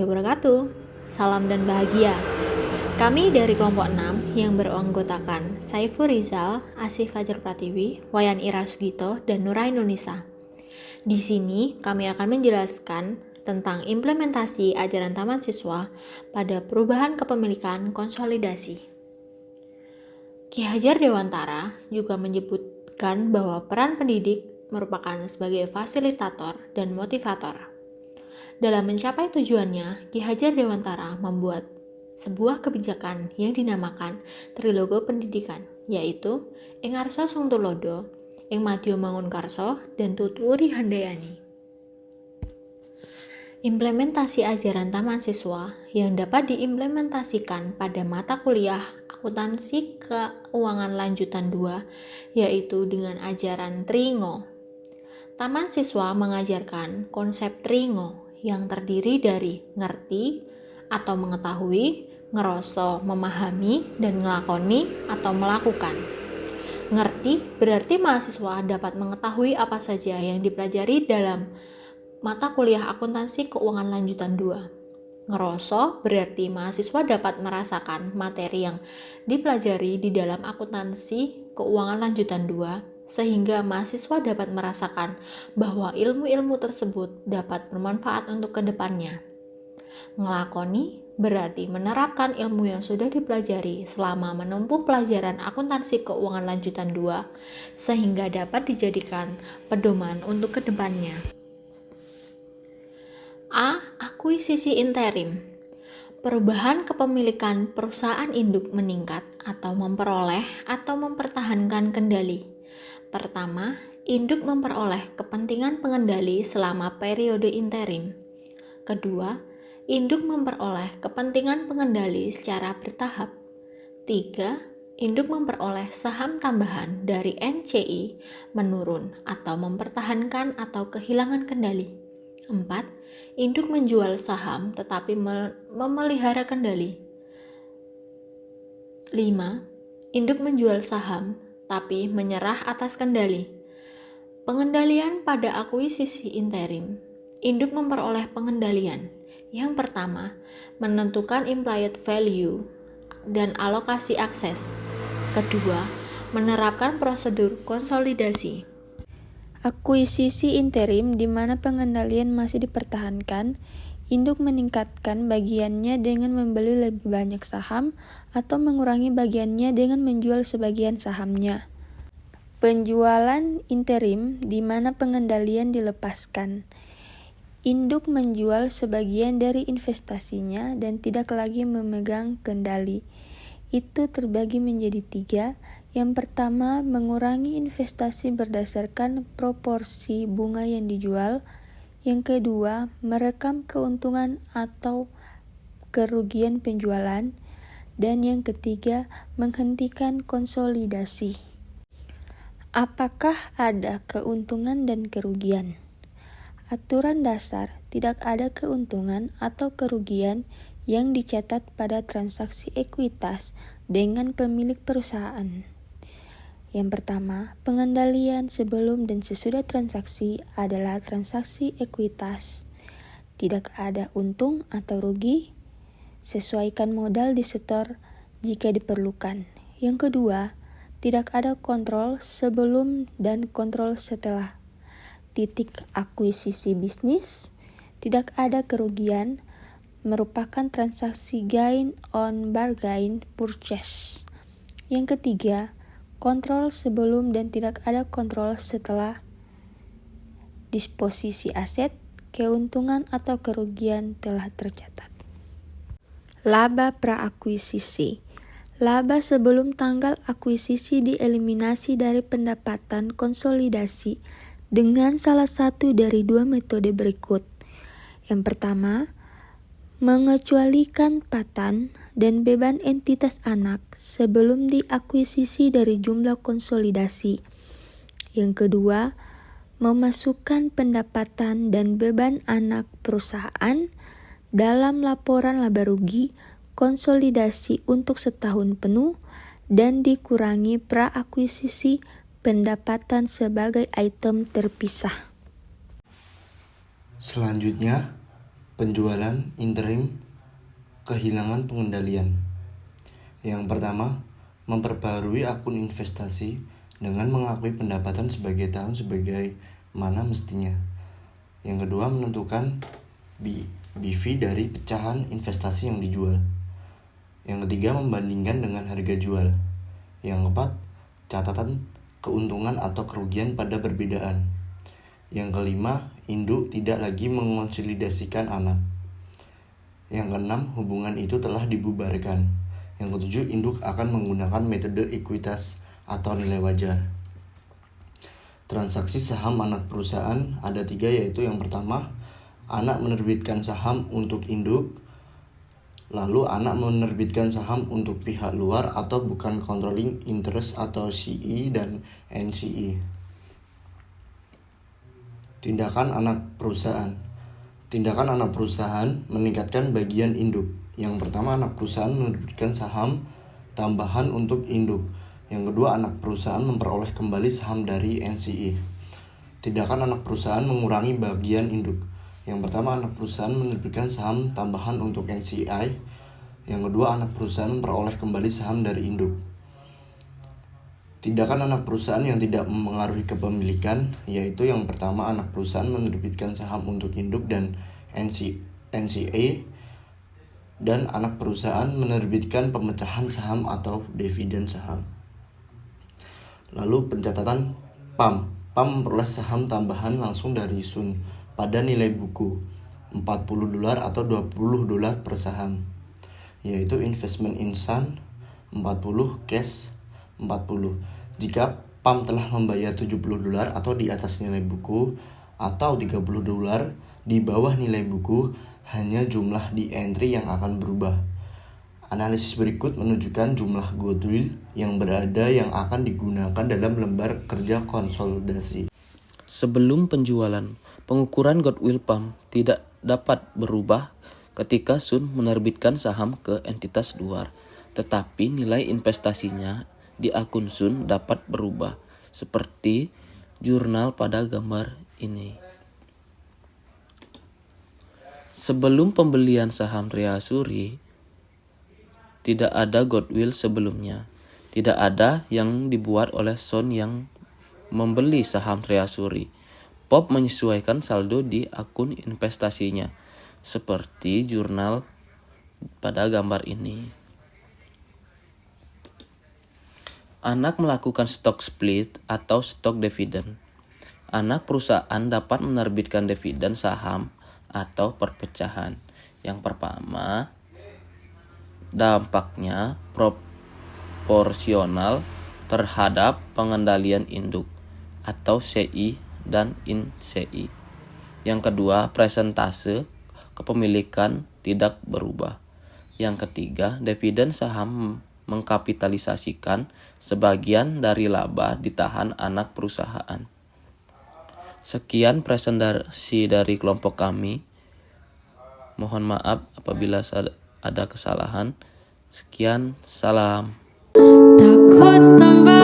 warahmatullahi wabarakatuh. Salam dan bahagia. Kami dari kelompok 6 yang beranggotakan Saiful Rizal, Asif Fajar Pratiwi, Wayan Ira Sugito, dan Nurainunisa. Di sini kami akan menjelaskan tentang implementasi ajaran taman siswa pada perubahan kepemilikan konsolidasi. Ki Hajar Dewantara juga menyebutkan bahwa peran pendidik merupakan sebagai fasilitator dan motivator. Dalam mencapai tujuannya, Ki Hajar Dewantara membuat sebuah kebijakan yang dinamakan Trilogo Pendidikan, yaitu Ing Arsa Sung Tulodo, Ing Madya Mangunkarso, dan Tutwuri Handayani. Implementasi ajaran taman siswa yang dapat diimplementasikan pada mata kuliah akuntansi keuangan lanjutan 2, yaitu dengan ajaran Tringo. Taman siswa mengajarkan konsep Tringo yang terdiri dari ngerti atau mengetahui, ngeroso, memahami, dan ngelakoni atau melakukan. Ngerti berarti mahasiswa dapat mengetahui apa saja yang dipelajari dalam mata kuliah akuntansi keuangan lanjutan 2. Ngeroso berarti mahasiswa dapat merasakan materi yang dipelajari di dalam akuntansi keuangan lanjutan 2, sehingga mahasiswa dapat merasakan bahwa ilmu-ilmu tersebut dapat bermanfaat untuk kedepannya. Ngelakoni berarti menerapkan ilmu yang sudah dipelajari selama menempuh pelajaran akuntansi keuangan lanjutan 2, sehingga dapat dijadikan pedoman untuk kedepannya. A. Akuisisi interim. Perubahan kepemilikan perusahaan induk meningkat atau memperoleh atau mempertahankan kendali. Pertama, induk memperoleh kepentingan pengendali selama periode interim. Kedua, induk memperoleh kepentingan pengendali secara bertahap. 3. Induk memperoleh saham tambahan dari NCI menurun atau mempertahankan atau kehilangan kendali. 4. Induk menjual saham tetapi memelihara kendali. 5. Induk menjual saham tapi menyerah atas kendali. Pengendalian pada akuisisi interim. Induk memperoleh pengendalian. Yang pertama, menentukan implied value dan alokasi akses. Kedua, menerapkan prosedur konsolidasi. Akuisisi interim di mana pengendalian masih dipertahankan, induk meningkatkan bagiannya dengan membeli lebih banyak saham atau mengurangi bagiannya dengan menjual sebagian sahamnya. Penjualan interim di mana pengendalian dilepaskan. Induk menjual sebagian dari investasinya dan tidak lagi memegang kendali. Itu terbagi menjadi 3. Yang pertama, mengurangi investasi berdasarkan proporsi bunga yang dijual. Yang kedua, merekam keuntungan atau kerugian penjualan. Dan yang ketiga, menghentikan konsolidasi. Apakah ada keuntungan dan kerugian? Aturan dasar, tidak ada keuntungan atau kerugian yang dicatat pada transaksi ekuitas dengan pemilik perusahaan. Yang pertama, pengendalian sebelum dan sesudah transaksi adalah transaksi ekuitas. Tidak ada untung atau rugi. Sesuaikan modal disetor jika diperlukan. Yang kedua, tidak ada kontrol sebelum dan kontrol setelah. Titik akuisisi bisnis, tidak ada kerugian, merupakan transaksi gain on bargain purchase. Yang ketiga, kontrol sebelum dan tidak ada kontrol setelah. Disposisi aset, keuntungan atau kerugian telah tercatat. Laba praakuisisi. Laba sebelum tanggal akuisisi dieliminasi dari pendapatan konsolidasi dengan salah satu dari 2 metode berikut. Yang pertama, mengecualikan patan dan beban entitas anak sebelum diakuisisi dari jumlah konsolidasi. Yang kedua, memasukkan pendapatan dan beban anak perusahaan dalam laporan laba rugi konsolidasi untuk setahun penuh dan dikurangi praakuisisi pendapatan sebagai item terpisah. Selanjutnya, Penjualan interim kehilangan pengendalian. Yang pertama, memperbarui akun investasi dengan mengakui pendapatan sebagai tahun sebagai mana mestinya. Yang kedua, menentukan BV dari pecahan investasi yang dijual. Yang ketiga, membandingkan dengan harga jual. Yang keempat, catatan keuntungan atau kerugian pada perbedaan. Yang kelima, induk tidak lagi mengonsolidasikan anak. Yang keenam, hubungan itu telah dibubarkan. Yang ketujuh, induk akan menggunakan metode ekuitas atau nilai wajar. Transaksi saham anak perusahaan ada 3, yaitu yang pertama, anak menerbitkan saham untuk induk, lalu anak menerbitkan saham untuk pihak luar atau bukan controlling interest atau CE dan NCE. Tindakan anak perusahaan. Tindakan anak perusahaan meningkatkan bagian induk. Yang pertama, anak perusahaan menerbitkan saham tambahan untuk induk. Yang kedua, anak perusahaan memperoleh kembali saham dari NCE. Tindakan anak perusahaan mengurangi bagian induk. Yang pertama, anak perusahaan menerbitkan saham tambahan untuk NCI. Yang kedua, anak perusahaan memperoleh kembali saham dari induk. Tindakan anak perusahaan yang tidak mempengaruhi kepemilikan, yaitu yang pertama, anak perusahaan menerbitkan saham untuk induk dan NCA, dan anak perusahaan menerbitkan pemecahan saham atau dividen saham. Lalu pencatatan PAM. PAM memperoleh saham tambahan langsung dari Sun pada nilai buku $40 atau $20 per saham, yaitu investment in Sun 40, cash 40. Jika PAM telah membayar $70 atau di atas nilai buku, atau $30 di bawah nilai buku, hanya jumlah di entry yang akan berubah. Analisis berikut menunjukkan jumlah goodwill yang berada yang akan digunakan dalam lembar kerja konsolidasi. Sebelum penjualan, pengukuran goodwill PAM tidak dapat berubah ketika Sun menerbitkan saham ke entitas luar, tetapi nilai investasinya di akun Sun dapat berubah, seperti jurnal pada gambar ini. Sebelum pembelian saham Treasury, tidak ada goodwill sebelumnya. Tidak ada yang dibuat oleh Sun yang membeli saham Treasury. Bob menyesuaikan saldo di akun investasinya, seperti jurnal pada gambar ini. Anak melakukan stock split atau stock dividend. Anak perusahaan dapat menerbitkan dividen saham atau perpecahan. Yang pertama, dampaknya proporsional terhadap pengendalian induk atau CI dan INCI. Yang kedua, presentase kepemilikan tidak berubah. Yang ketiga, dividen saham mengkapitalisasikan sebagian dari laba ditahan anak perusahaan. Sekian presentasi dari kelompok kami. Mohon maaf apabila ada kesalahan. Sekian, salam. Takut tambah